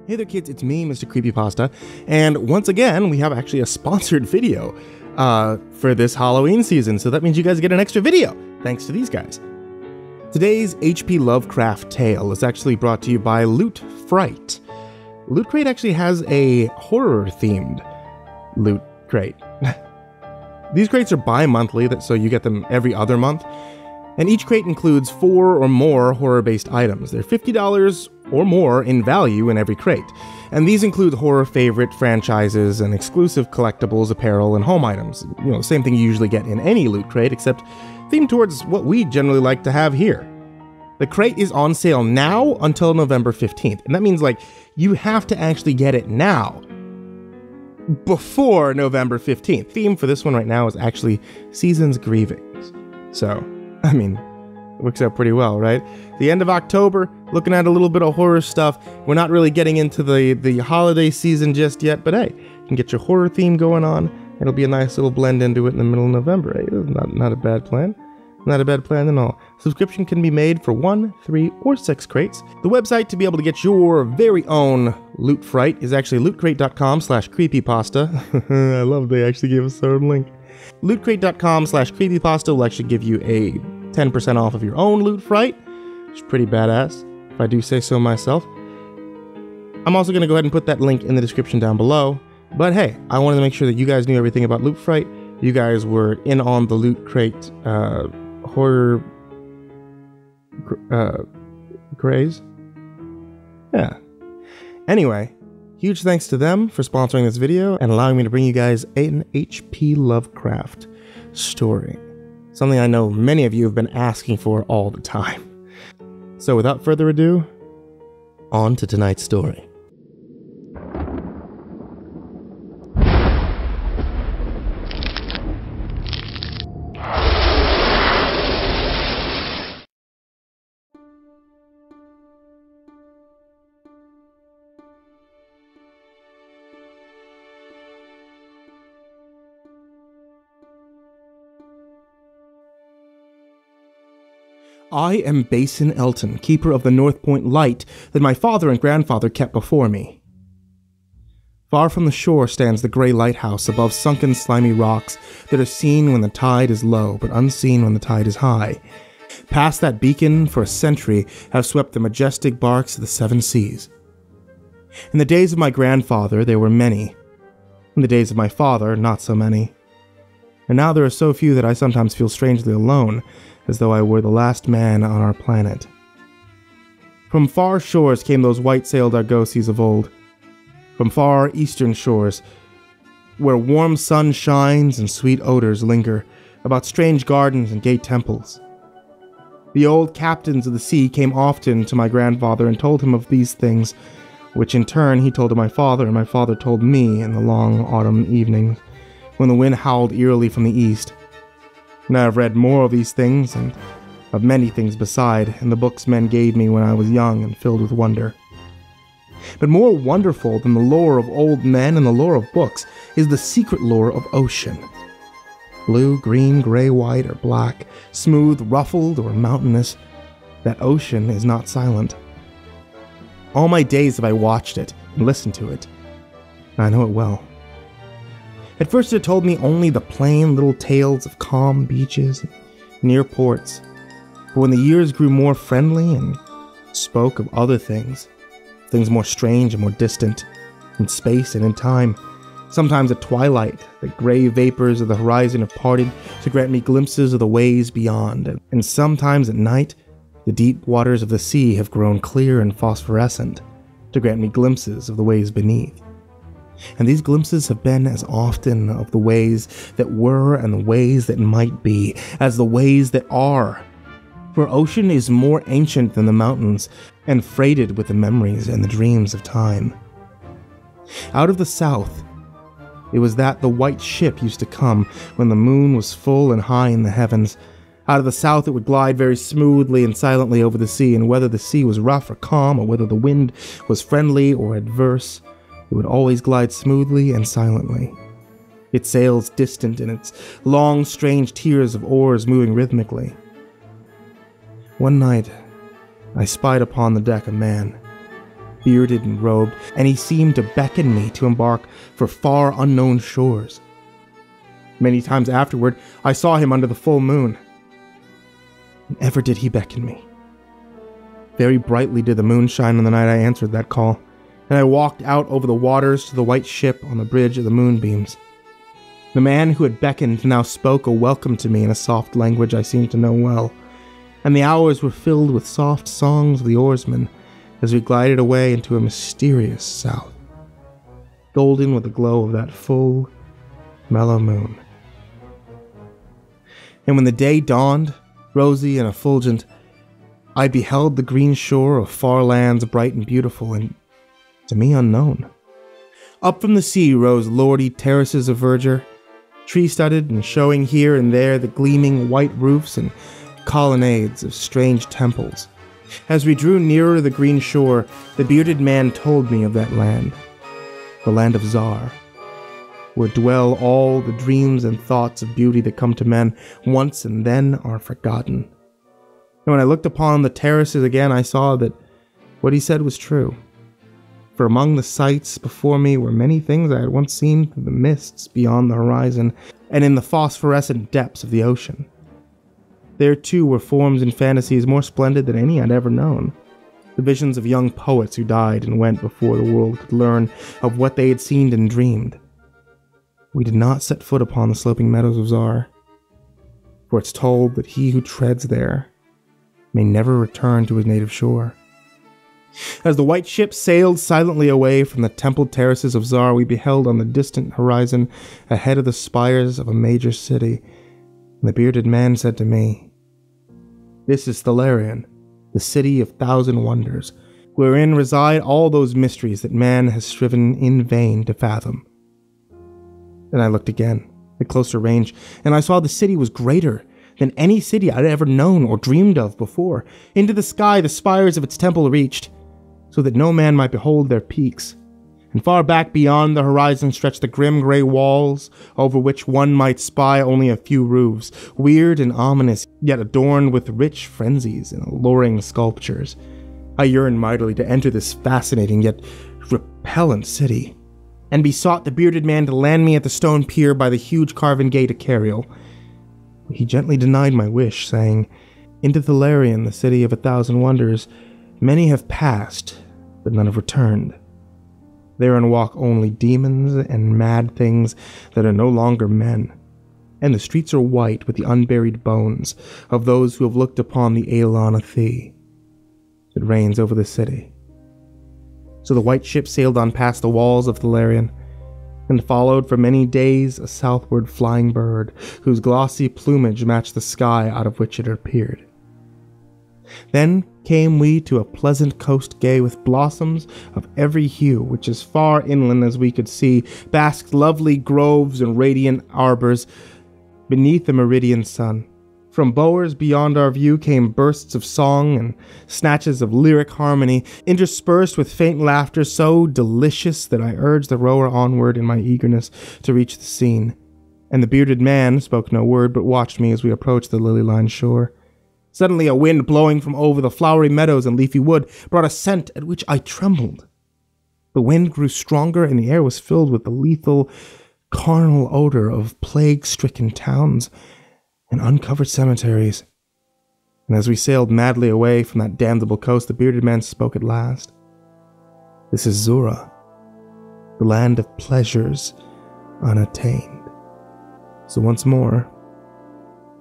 Hey there kids, it's me, MrCreepyPasta, and once again, we have actually a sponsored video for this Halloween season, so that means you guys get an extra video, thanks to these guys. Today's H.P. Lovecraft tale is actually brought to you by Loot Fright. Loot Crate actually has a horror-themed Loot Crate. These crates are bi-monthly, so you get them every other month, and each crate includes 4 or more horror-based items. They're $50 or more in value in every crate, and these include horror favorite franchises and exclusive collectibles, apparel, and home items. You know, same thing you usually get in any Loot Crate, except themed towards what we generally like to have here. The crate is on sale now until November 15th, and that means, like, you have to actually get it now, before November 15th. Theme for this one right now is actually Season's Grievings. So, I mean, it works out pretty well, right? The end of October, looking at a little bit of horror stuff. We're not really getting into the holiday season just yet, but hey, you can get your horror theme going on. It'll be a nice little blend into it in the middle of November, eh? Not a bad plan. Not a bad plan at all. Subscription can be made for 1, 3, or 6 crates. The website to be able to get your very own Loot Fright is actually lootcrate.com/creepypasta. I love they actually gave us their own link. Lootcrate.com/creepypasta will actually give you a 10% off of your own Loot Fright, which is pretty badass, if I do say so myself. I'm also going to go ahead and put that link in the description down below. But hey, I wanted to make sure that you guys knew everything about Loot Fright. You guys were in on the Loot Crate horror craze. Yeah. Anyway, huge thanks to them for sponsoring this video and allowing me to bring you guys an H.P. Lovecraft story. Something I know many of you have been asking for all the time. So without further ado, on to tonight's story. I am Basin Elton, keeper of the North Point light that my father and grandfather kept before me. Far from the shore stands the gray lighthouse above sunken slimy rocks that are seen when the tide is low, but unseen when the tide is high. Past that beacon for a century have swept the majestic barks of the 7 seas. In the days of my grandfather, there were many. In the days of my father, not so many. And now there are so few that I sometimes feel strangely alone, as though I were the last man on our planet. From far shores came those white-sailed argosies of old. From far eastern shores, where warm sun shines and sweet odors linger, about strange gardens and gay temples. The old captains of the sea came often to my grandfather and told him of these things, which in turn he told to my father, and my father told me in the long autumn evenings, when the wind howled eerily from the east. And I have read more of these things, and of many things beside, in the books men gave me when I was young and filled with wonder. But more wonderful than the lore of old men and the lore of books is the secret lore of ocean. Blue, green, gray, white, or black, smooth, ruffled, or mountainous, that ocean is not silent. All my days have I watched it and listened to it. I know it well. At first it told me only the plain little tales of calm beaches and near ports, but when the years grew more friendly and spoke of other things more strange and more distant, in space and in time, sometimes at twilight, the gray vapors of the horizon have parted to grant me glimpses of the ways beyond, and sometimes at night, the deep waters of the sea have grown clear and phosphorescent to grant me glimpses of the ways beneath. And these glimpses have been as often of the ways that were and the ways that might be, as the ways that are. For ocean is more ancient than the mountains, and freighted with the memories and the dreams of time. Out of the south, it was that the white ship used to come when the moon was full and high in the heavens. Out of the south it would glide very smoothly and silently over the sea, and whether the sea was rough or calm, or whether the wind was friendly or adverse, it would always glide smoothly and silently. It sails distant in its long, strange tiers of oars moving rhythmically. One night, I spied upon the deck a man, bearded and robed, and he seemed to beckon me to embark for far unknown shores. Many times afterward, I saw him under the full moon. And ever did he beckon me. Very brightly did the moon shine on the night I answered that call, and I walked out over the waters to the white ship on the bridge of the moonbeams. The man who had beckoned now spoke a welcome to me in a soft language I seemed to know well, and the hours were filled with soft songs of the oarsmen as we glided away into a mysterious south, golden with the glow of that full, mellow moon. And when the day dawned, rosy and effulgent, I beheld the green shore of far lands bright and beautiful and, to me, unknown. Up from the sea rose lordly terraces of verdure, tree-studded and showing here and there the gleaming white roofs and colonnades of strange temples. As we drew nearer the green shore, the bearded man told me of that land, the land of Zar, where dwell all the dreams and thoughts of beauty that come to men once and then are forgotten. And when I looked upon the terraces again, I saw that what he said was true. For among the sights before me were many things I had once seen through the mists beyond the horizon and in the phosphorescent depths of the ocean. There too were forms and fantasies more splendid than any I'd ever known. The visions of young poets who died and went before the world could learn of what they had seen and dreamed. We did not set foot upon the sloping meadows of Zar, for it's told that he who treads there may never return to his native shore. As the white ship sailed silently away from the templed terraces of Zar, we beheld on the distant horizon, ahead of the spires of a major city, and the bearded man said to me, "This is Thalarion, the city of 1,000 wonders, wherein reside all those mysteries that man has striven in vain to fathom." Then I looked again, at closer range, and I saw the city was greater than any city I'd ever known or dreamed of before. Into the sky the spires of its temple reached, so that no man might behold their peaks. And far back beyond the horizon stretched the grim gray walls, over which one might spy only a few roofs, weird and ominous, yet adorned with rich frenzies and alluring sculptures. I yearned mightily to enter this fascinating yet repellent city, and besought the bearded man to land me at the stone pier by the huge carven gate of Cariel. He gently denied my wish, saying, "Into Thalarion, the city of 1,000 wonders, many have passed, but none have returned. Therein walk only demons and mad things that are no longer men, and the streets are white with the unburied bones of those who have looked upon the Aelon of Thee that reigns over the city." So the white ship sailed on past the walls of Thalarion, and followed for many days a southward flying bird, whose glossy plumage matched the sky out of which it had appeared. Then came we to a pleasant coast gay with blossoms of every hue, which as far inland as we could see basked lovely groves and radiant arbors beneath the meridian sun. From bowers beyond our view came bursts of song and snatches of lyric harmony, interspersed with faint laughter so delicious that I urged the rower onward in my eagerness to reach the scene. And the bearded man spoke no word, but watched me as we approached the lily-lined shore. Suddenly a wind blowing from over the flowery meadows and leafy wood brought a scent at which I trembled. The wind grew stronger, and the air was filled with the lethal, carnal odor of plague-stricken towns and uncovered cemeteries. And as we sailed madly away from that damnable coast, the bearded man spoke at last. "This is Zura, the land of pleasures unattained." So once more,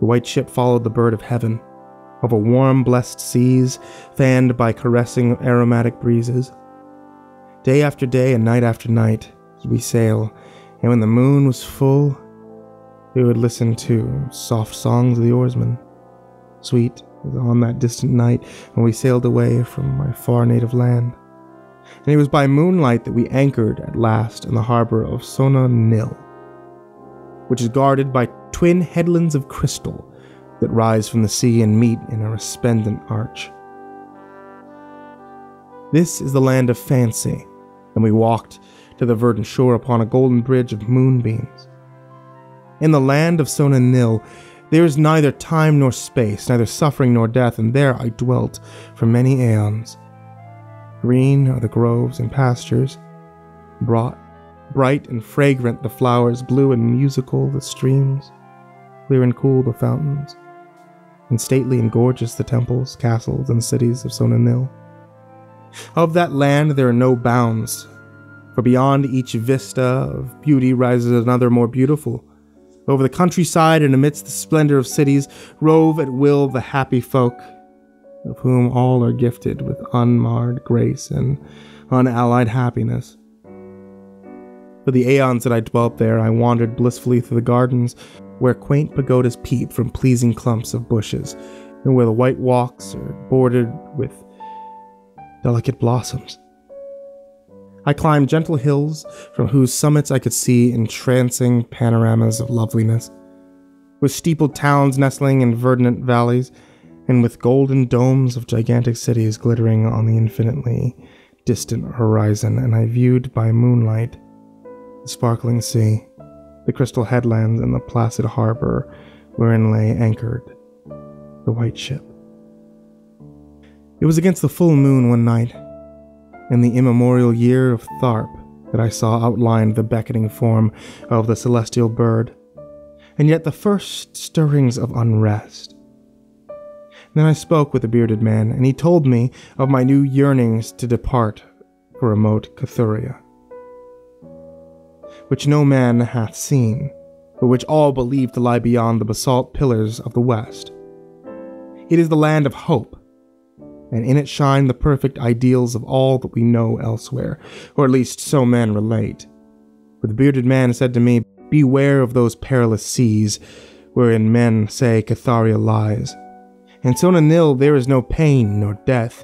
the white ship followed the bird of heaven, over warm, blessed seas, fanned by caressing aromatic breezes. Day after day and night after night did we sail, and when the moon was full, we would listen to soft songs of the oarsmen, sweet as on that distant night when we sailed away from my far native land. And it was by moonlight that we anchored at last in the harbor of Sona-Nil, which is guarded by twin headlands of crystal that rise from the sea and meet in a resplendent arch. This is the land of fancy, and we walked to the verdant shore upon a golden bridge of moonbeams. In the land of Sona-Nil, there is neither time nor space, neither suffering nor death, and there I dwelt for many aeons. Green are the groves and pastures, bright and fragrant the flowers, blue and musical the streams, clear and cool the fountains, and stately and gorgeous the temples, castles, and cities of Sona-Nil. Of that land there are no bounds, for beyond each vista of beauty rises another more beautiful. Over the countryside and amidst the splendor of cities rove at will the happy folk, of whom all are gifted with unmarred grace and unallied happiness. For the aeons that I dwelt there, I wandered blissfully through the gardens, where quaint pagodas peep from pleasing clumps of bushes, and where the white walks are bordered with delicate blossoms. I climbed gentle hills, from whose summits I could see entrancing panoramas of loveliness, with steepled towns nestling in verdant valleys, and with golden domes of gigantic cities glittering on the infinitely distant horizon, and I viewed by moonlight the sparkling sea, the crystal headlands, and the placid harbor wherein lay anchored the white ship. It was against the full moon one night, in the immemorial year of Tharp, that I saw outlined the beckoning form of the celestial bird, and yet the first stirrings of unrest. Then I spoke with the bearded man, and he told me of my new yearnings to depart for remote Cathuria, which no man hath seen, but which all believe to lie beyond the basalt pillars of the west. It is the land of hope, and in it shine the perfect ideals of all that we know elsewhere, or at least so men relate. For the bearded man said to me, "Beware of those perilous seas, wherein men say Catharia lies. In Sona-Nil there is no pain nor death,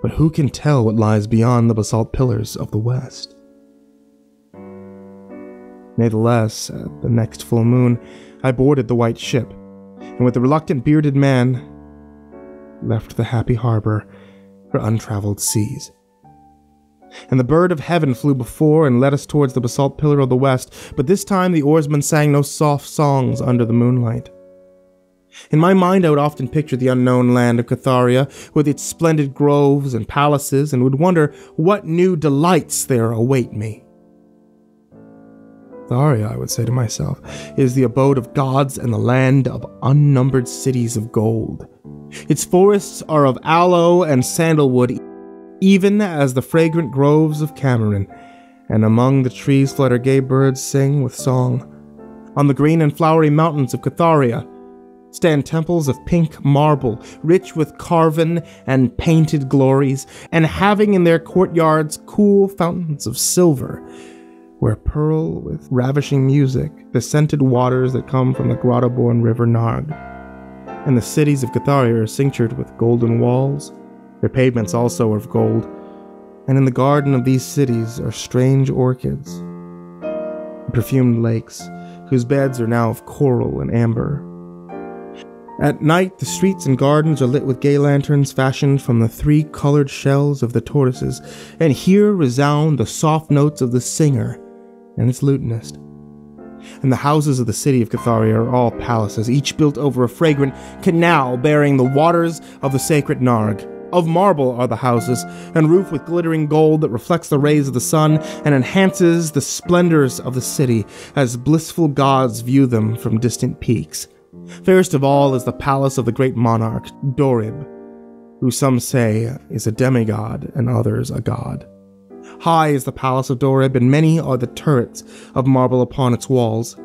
but who can tell what lies beyond the basalt pillars of the west?" Nevertheless, at the next full moon, I boarded the white ship, and with the reluctant bearded man, left the happy harbor for untraveled seas. And the bird of heaven flew before and led us towards the basalt pillar of the west, but this time the oarsmen sang no soft songs under the moonlight. In my mind I would often picture the unknown land of Catharia, with its splendid groves and palaces, and would wonder what new delights there await me. Catharia, I would say to myself, is the abode of gods and the land of unnumbered cities of gold. Its forests are of aloe and sandalwood, even as the fragrant groves of Cameron, and among the trees flutter gay birds sing with song. On the green and flowery mountains of Catharia stand temples of pink marble, rich with carven and painted glories, and having in their courtyards cool fountains of silver, where purl with ravishing music the scented waters that come from the grotto-born river Narg. And the cities of Catharia are cinctured with golden walls. Their pavements also are of gold, and in the garden of these cities are strange orchids, and perfumed lakes, whose beds are now of coral and amber. At night, the streets and gardens are lit with gay lanterns fashioned from the 3 colored shells of the tortoises, and here resound the soft notes of the singer and its lutenist. And the houses of the city of Catharia are all palaces, each built over a fragrant canal bearing the waters of the sacred Narg. Of marble are the houses, and roofed with glittering gold that reflects the rays of the sun and enhances the splendors of the city as blissful gods view them from distant peaks. Fairest of all is the palace of the great monarch, Dorib, who some say is a demigod and others a god. High is the palace of Dorib, and many are the turrets of marble upon its walls.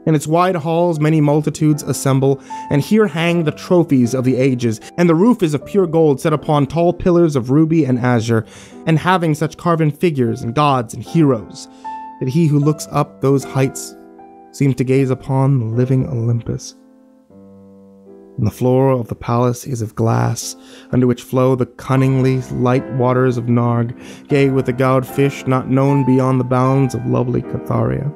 In its wide halls many multitudes assemble, and here hang the trophies of the ages, and the roof is of pure gold set upon tall pillars of ruby and azure, and having such carven figures and gods and heroes, that he who looks up those heights seems to gaze upon the living Olympus. And the floor of the palace is of glass, under which flow the cunningly light waters of Narg, gay with the gowed fish not known beyond the bounds of lovely Catharia.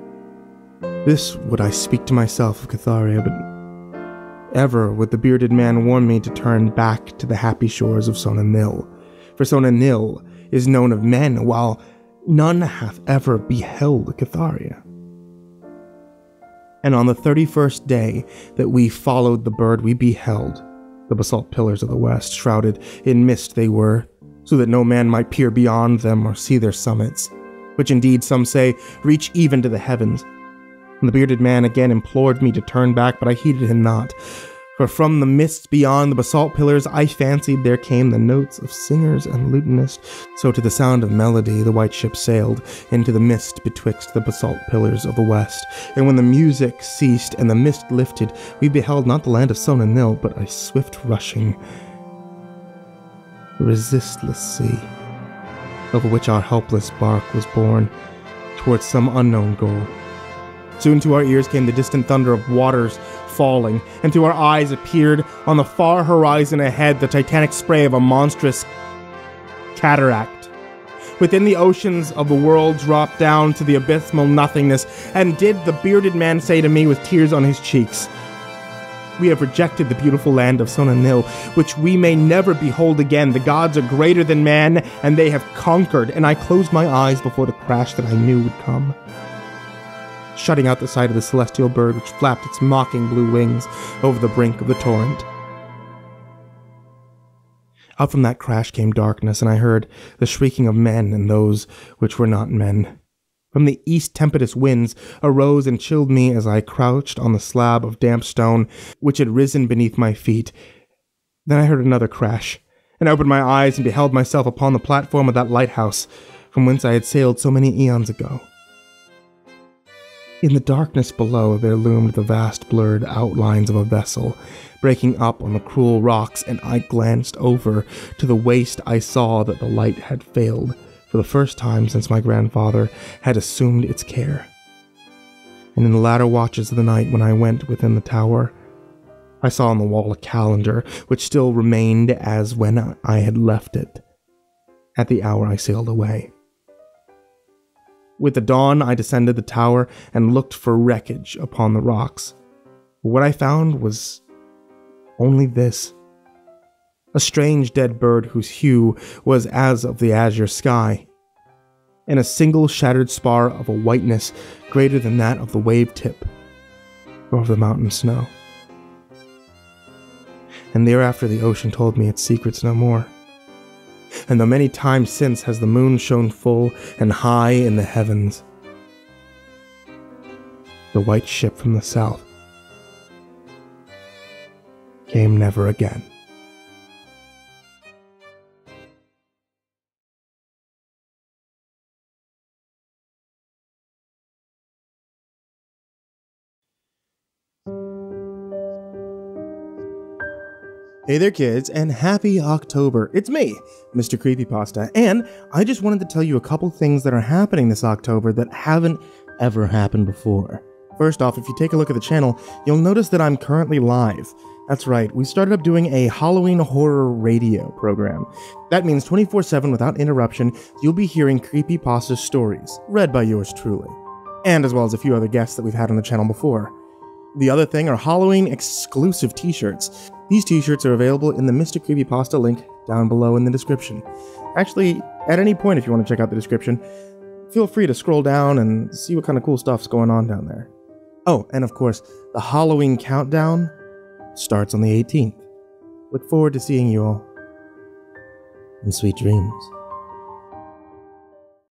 This would I speak to myself of Catharia, but ever would the bearded man warn me to turn back to the happy shores of Sona-Nil, for Sona-Nil is known of men, while none hath ever beheld Catharia. And on the 31st day that we followed the bird, we beheld the basalt pillars of the west, shrouded in mist they were, so that no man might peer beyond them or see their summits, which indeed some say reach even to the heavens. And the bearded man again implored me to turn back, but I heeded him not. For from the mists beyond the basalt pillars I fancied there came the notes of singers and lutanists. So to the sound of melody the white ship sailed into the mist betwixt the basalt pillars of the west. And when the music ceased and the mist lifted, we beheld not the land of Sona-Nil, but a swift rushing, resistless sea, over which our helpless bark was borne towards some unknown goal. Soon to our ears came the distant thunder of waters falling, and to our eyes appeared on the far horizon ahead the titanic spray of a monstrous cataract. Within the oceans of the world dropped down to the abysmal nothingness, and did the bearded man say to me with tears on his cheeks, "We have rejected the beautiful land of Sona-Nil, which we may never behold again. The gods are greater than man, and they have conquered." And I closed my eyes before the crash that I knew would come, shutting out the sight of the celestial bird which flapped its mocking blue wings over the brink of the torrent. Out from that crash came darkness, and I heard the shrieking of men and those which were not men. From the east tempestuous winds arose and chilled me as I crouched on the slab of damp stone which had risen beneath my feet. Then I heard another crash, and opened my eyes and beheld myself upon the platform of that lighthouse from whence I had sailed so many eons ago. In the darkness below there loomed the vast blurred outlines of a vessel, breaking up on the cruel rocks, and I glanced over to the waist. I saw that the light had failed for the first time since my grandfather had assumed its care. And in the latter watches of the night, when I went within the tower, I saw on the wall a calendar which still remained as when I had left it, at the hour I sailed away. With the dawn, I descended the tower and looked for wreckage upon the rocks. What I found was only this: a strange dead bird whose hue was as of the azure sky, and a single shattered spar of a whiteness greater than that of the wave tip or of the mountain snow. And thereafter the ocean told me its secrets no more. And though many times since has the moon shone full and high in the heavens, the white ship from the south came never again. Hey there kids, and happy October. It's me, MrCreepyPasta, and I just wanted to tell you a couple things that are happening this October that haven't ever happened before. First off, if you take a look at the channel, you'll notice that I'm currently live. That's right, we started up doing a Halloween horror radio program. That means 24/7 without interruption, you'll be hearing creepypasta stories, read by yours truly. And as well as a few other guests that we've had on the channel before. The other thing are Halloween exclusive t-shirts. These t-shirts are available in the MrCreepyPasta link down below in the description. Actually, at any point if you want to check out the description, feel free to scroll down and see what kind of cool stuff's going on down there. Oh, and of course, the Halloween countdown starts on the 18th. Look forward to seeing you all. And sweet dreams.